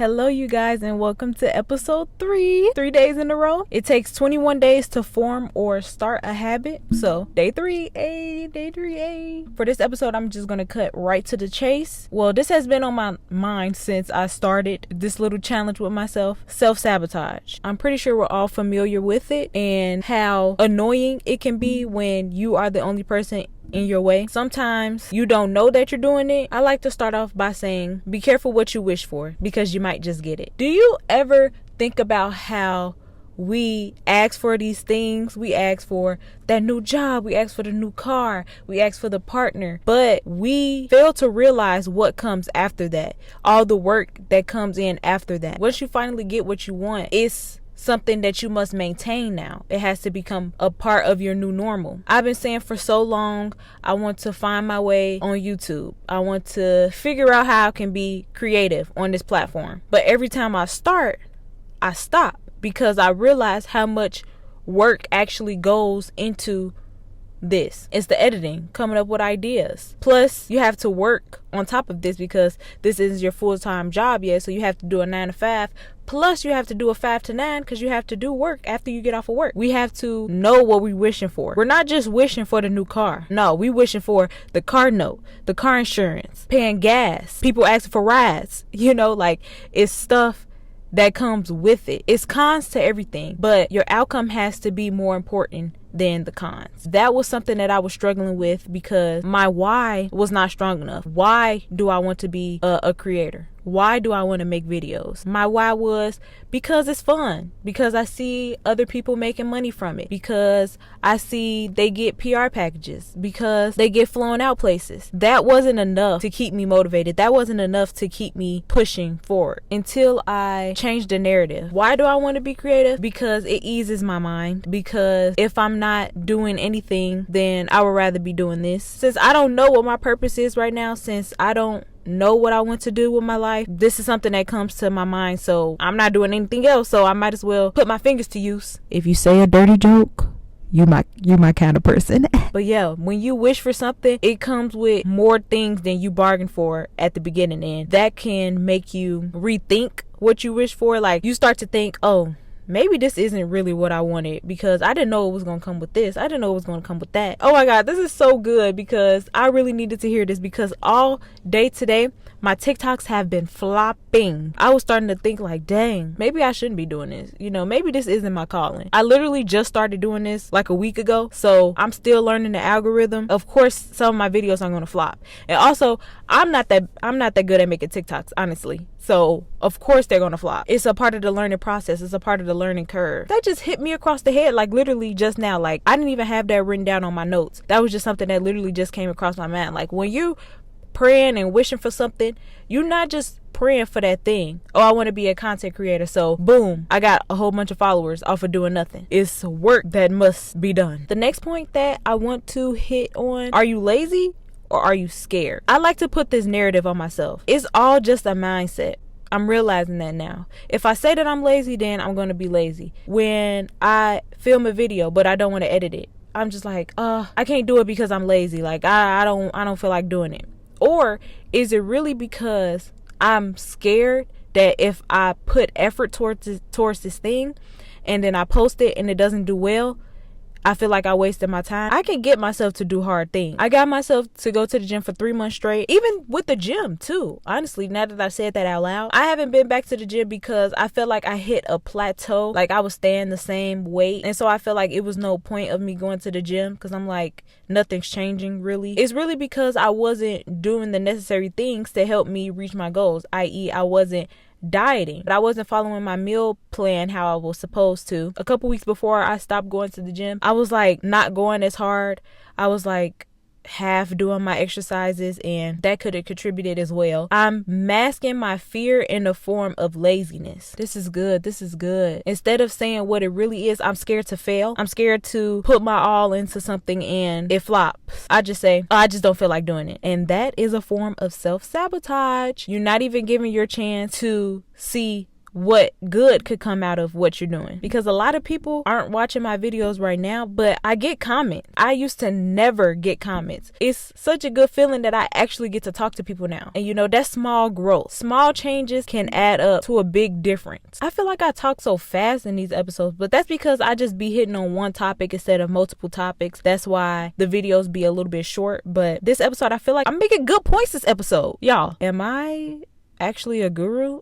Hello, you guys, and welcome to episode 3. 3 days in a row. It takes 21 days to form or start a habit. So, day 3, day 3. For this episode, I'm just going to cut right to the chase. Well, this has been on my mind since I started this little challenge with myself, self-sabotage. I'm pretty sure we're all familiar with it and how annoying it can be when you are the only person in your way. Sometimes you don't know that you're doing it. I like to start off by saying, be careful what you wish for because you might just get it. Do you ever think about how we ask for these things? We ask for that new job, we ask for the new car, we ask for the partner, but we fail to realize what comes after that, all the work that comes in after that. Once you finally get what you want, it's something that you must maintain now. It has to become a part of your new normal. I've been saying for so long, I want to find my way on YouTube. I want to figure out how I can be creative on this platform. But every time I start, I stop because I realize how much work actually goes into this. It's the editing, coming up with ideas. Plus, you have to work on top of this because this isn't your full-time job yet. So you have to do a 9 to 5. Plus, you have to do a 5 to 9 because you have to do work after you get off of work. We have to know what we're wishing for. We're not just wishing for the new car. No, we wishing for the car note, the car insurance, paying gas, people asking for rides. It's stuff that comes with it. It's cons to everything, but your outcome has to be more important than the cons. That was something that I was struggling with because my why was not strong enough. Why do I want to be a creator? Why do I want to make videos? My why was because it's fun, because I see other people making money from it, because I see they get PR packages, because they get flown out places. That wasn't enough to keep me motivated. That wasn't enough to keep me pushing forward until I changed the narrative. Why do I want to be creative? Because it eases my mind. Because if I'm not doing anything, then I would rather be doing this. Since I don't know what my purpose is right now, since I don't know what I want to do with my life, this is something that comes to my mind, so I'm not doing anything else, so I might as well put my fingers to use. If you say a dirty joke, you're my kind of person. But yeah, when you wish for something, it comes with more things than you bargained for at the beginning, and that can make you rethink what you wish for. Like, you start to think, oh, maybe this isn't really what I wanted because I didn't know it was going to come with this. I didn't know it was going to come with that. Oh my God, this is so good because I really needed to hear this because all day today, my TikToks have been flopping. I was starting to think like, dang, maybe I shouldn't be doing this. Maybe this isn't my calling. I literally just started doing this like a week ago. So I'm still learning the algorithm. Of course, some of my videos are going to flop. And also, I'm not that good at making TikToks, honestly. So of course they're going to flop. It's a part of the learning process. It's a part of the learning curve. That just hit me across the head, like literally just now. Like, I didn't even have that written down on my notes. That was just something that literally just came across my mind. Like, when you praying and wishing for something, you're not just praying for that thing. Oh, I want to be a content creator, so boom, I got a whole bunch of followers off of doing nothing. It's work that must be done. The next point that I want to hit on, are you lazy or are you scared? I like to put this narrative on myself. It's all just a mindset. I'm realizing that now. If I say that I'm lazy, then I'm going to be lazy. When I film a video but I don't want to edit it, I'm just like, I can't do it because I'm lazy. Like, I don't feel like doing it. Or is it really because I'm scared that if I put effort towards this thing and then I post it and it doesn't do well, I feel like I wasted my time? I can get myself to do hard things. I got myself to go to the gym for 3 months straight, even with the gym too. Honestly, now that I said that out loud, I haven't been back to the gym because I felt like I hit a plateau. Like, I was staying the same weight. And so I felt like it was no point of me going to the gym because I'm like, nothing's changing really. It's really because I wasn't doing the necessary things to help me reach my goals, i.e. I wasn't dieting, but I wasn't following my meal plan how I was supposed to. A couple weeks before I stopped going to the gym, I was like not going as hard. I was like half doing my exercises, and that could have contributed as well. I'm masking my fear in the form of laziness. This is good. Instead of saying what it really is, I'm scared to fail. I'm scared to put my all into something and it flops. I just say, I just don't feel like doing it. And that is a form of self-sabotage. You're not even giving your chance to see what good could come out of what you're doing. Because a lot of people aren't watching my videos right now, but I get comments. I used to never get comments. It's such a good feeling that I actually get to talk to people now. And that's small growth. Small changes can add up to a big difference. I feel like I talk so fast in these episodes, but that's because I just be hitting on one topic instead of multiple topics. That's why the videos be a little bit short. But this episode, I feel like I'm making good points this episode. Y'all, am I actually a guru?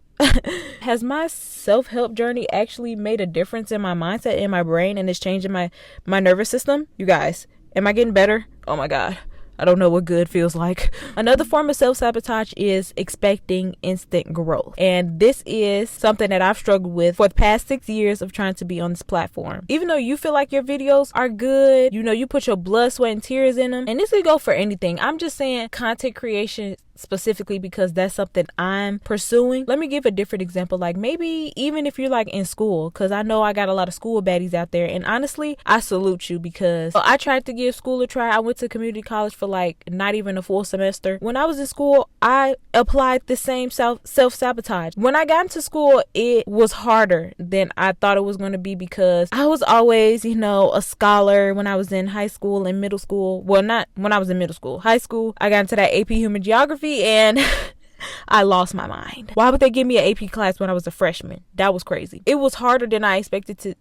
Has my self-help journey actually made a difference in my mindset, in my brain, and it's changing my nervous system? You guys, am I getting better? Oh my God. I don't know what good feels like. Another form of self-sabotage is expecting instant growth. And this is something that I've struggled with for the past 6 years of trying to be on this platform. Even though you feel like your videos are good, you put your blood, sweat, and tears in them. And this could go for anything. I'm just saying content creation specifically because that's something I'm pursuing. Let me give a different example. Like maybe even if you're like in school, because I know I got a lot of school baddies out there, and honestly I salute you because I tried to give school a try. I went to community college for like not even a full semester. When I was in school, I applied the same self-sabotage. When I got into school, it was harder than I thought it was going to be because I was always a scholar when I was in high school and middle school. Well, not when I was in middle school. High school, I got into that AP Human Geography and I lost my mind. Why would they give me an AP class when I was a freshman? That was crazy. It was harder than I expected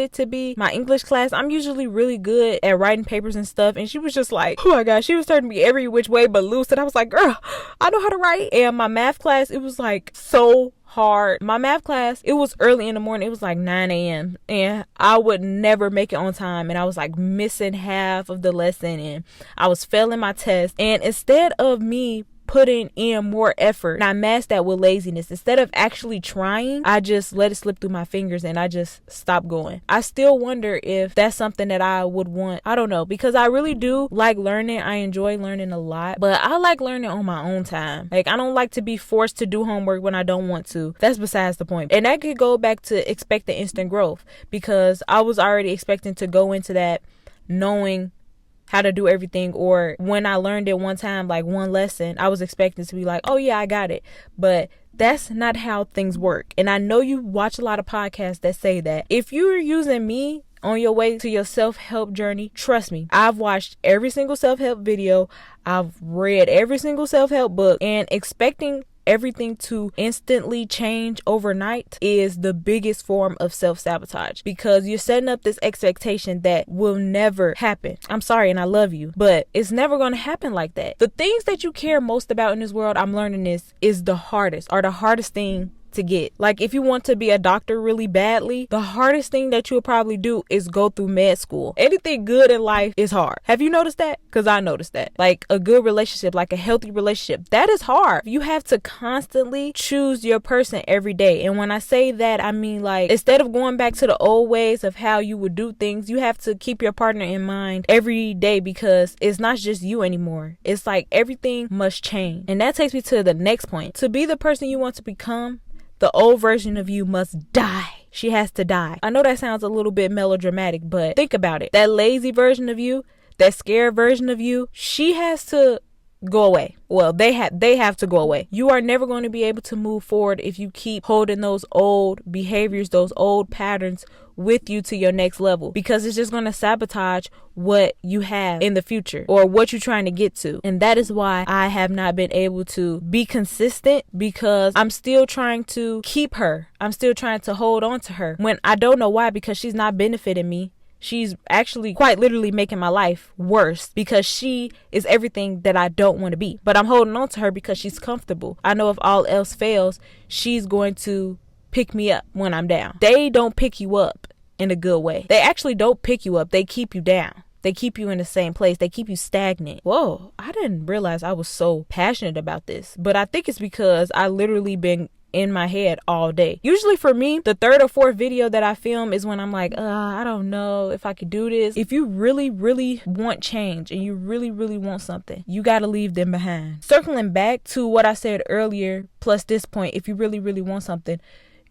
it to be. My English class, I'm usually really good at writing papers and stuff, and she was just like, oh my gosh, she was turning me every which way but loose, and I was like, girl, I know how to write. And my math class, it was like so hard. My math class, it was early in the morning. It was like 9 a.m. and I would never make it on time, and I was like missing half of the lesson, and I was failing my test. And instead of me putting in more effort, and I masked that with laziness. Instead of actually trying, I just let it slip through my fingers and I just stopped going. I still wonder if that's something that I would want. I don't know, because I really do like learning. I enjoy learning a lot, but I like learning on my own time. Like, I don't like to be forced to do homework when I don't want to. That's besides the point. And that could go back to expect the instant growth, because I was already expecting to go into that knowing how to do everything, or when I learned it one time, like one lesson, I was expecting to be like, oh yeah, I got it. But that's not how things work. And I know you watch a lot of podcasts that say that. If you're using me on your way to your self-help journey, trust me, I've watched every single self-help video, I've read every single self-help book, and expecting everything to instantly change overnight is the biggest form of self-sabotage, because you're setting up this expectation that will never happen. I'm sorry, and I love you, but it's never going to happen like that. The things that you care most about in this world, I'm learning this, is the hardest thing to get. Like, if you want to be a doctor really badly, the hardest thing that you'll probably do is go through med school. Anything good in life is hard. Have you noticed that? Because I noticed that. Like, a good relationship, like a healthy relationship, that is hard. You have to constantly choose your person every day. And when I say that, I mean, like, instead of going back to the old ways of how you would do things, you have to keep your partner in mind every day, because it's not just you anymore. It's like everything must change. And that takes me to the next point. To be the person you want to become, the old version of you must die. She has to die. I know that sounds a little bit melodramatic, but think about it. That lazy version of you, that scared version of you, she has to go away. Well, they have to go away. You are never going to be able to move forward if you keep holding those old behaviors, those old patterns with you to your next level, because it's just going to sabotage what you have in the future or what you're trying to get to. And that is why I have not been able to be consistent, because I'm still trying to keep her. I'm still trying to hold on to her when I don't know why, because she's not benefiting me. She's actually quite literally making my life worse, because she is everything that I don't want to be. But I'm holding on to her because she's comfortable. I know if all else fails, she's going to pick me up when I'm down. They don't pick you up in a good way. They actually don't pick you up. They keep you down. They keep you in the same place. They keep you stagnant. Whoa, I didn't realize I was so passionate about this. But I think it's because I literally been in my head all day. Usually for me, the third or fourth video that I film is when I'm like, I don't know if I could do this. If you really, really want change and you really, really want something, you got to leave them behind. Circling back to what I said earlier, plus this point, if you really, really want something,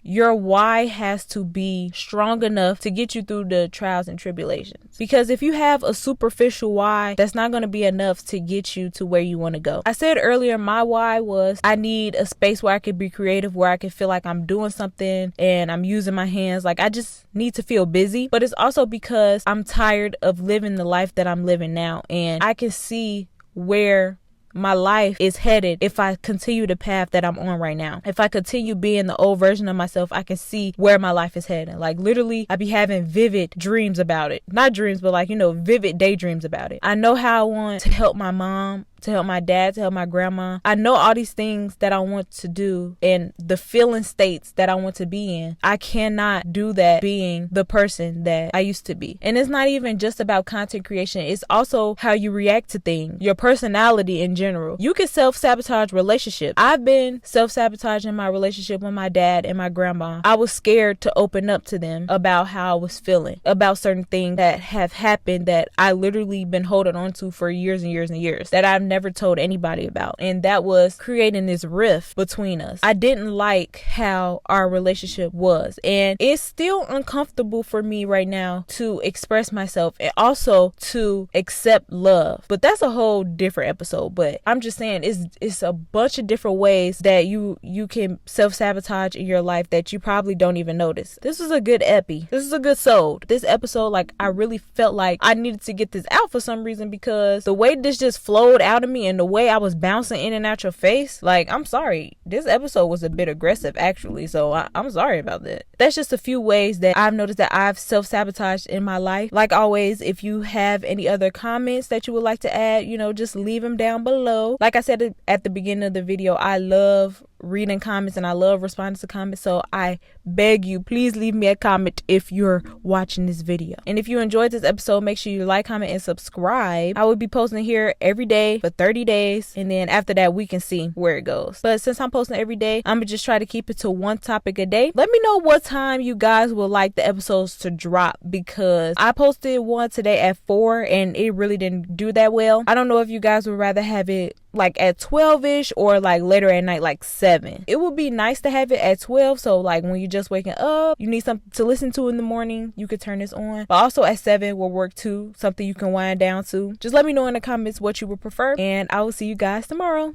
your why has to be strong enough to get you through the trials and tribulations. Because if you have a superficial why, that's not going to be enough to get you to where you want to go. I said earlier, my why was I need a space where I could be creative, where I could feel like I'm doing something and I'm using my hands. Like, I just need to feel busy. But it's also because I'm tired of living the life that I'm living now, and I can see where my life is headed if I continue the path that I'm on right now. If I continue being the old version of myself, I can see where my life is heading. Like, literally, I be having vivid dreams about it. Not dreams, but like, vivid daydreams about it. I know how I want to help my mom, to help my dad, to help my grandma. I know all these things that I want to do and the feeling states that I want to be in. I cannot do that being the person that I used to be. And it's not even just about content creation. It's also how you react to things, your personality in general. You can self-sabotage relationships. I've been self-sabotaging my relationship with my dad and my grandma. I was scared to open up to them about how I was feeling, about certain things that have happened that I literally been holding on to for years and years and years, that I've never told anybody about. And that was creating this rift between us. I didn't like how our relationship was. And it's still uncomfortable for me right now to express myself and also to accept love. But that's a whole different episode. But I'm just saying it's a bunch of different ways that you can self-sabotage in your life that you probably don't even notice. This is a good epi. This is a good soul. This episode, like, I really felt like I needed to get this out for some reason, because the way this just flowed out of me and the way I was bouncing in and out your face, like, I'm sorry. This episode was a bit aggressive, actually. So I'm sorry about that. That's just a few ways that I've noticed that I've self-sabotaged in my life. Like always, if you have any other comments that you would like to add, just leave them down below. Like I said at the beginning of the video, I love reading comments and I love responding to comments. So I beg you, please leave me a comment if you're watching this video. And if you enjoyed this episode, make sure you like, comment, and subscribe. I will be posting here every day for 30 days. And then after that, we can see where it goes. But since I'm posting every day, I'm gonna just try to keep it to one topic a day. Let me know what time you guys would like the episodes to drop, because I posted one today at 4 and it really didn't do that well. I don't know if you guys would rather have it like at 12ish or like later at night, like 7. It would be nice to have it at 12, so like when you're just waking up, you need something to listen to in the morning, you could turn this on. But also at 7 will work too, something you can wind down to. Just let me know in the comments what you would prefer, and I will see you guys tomorrow.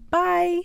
Bye.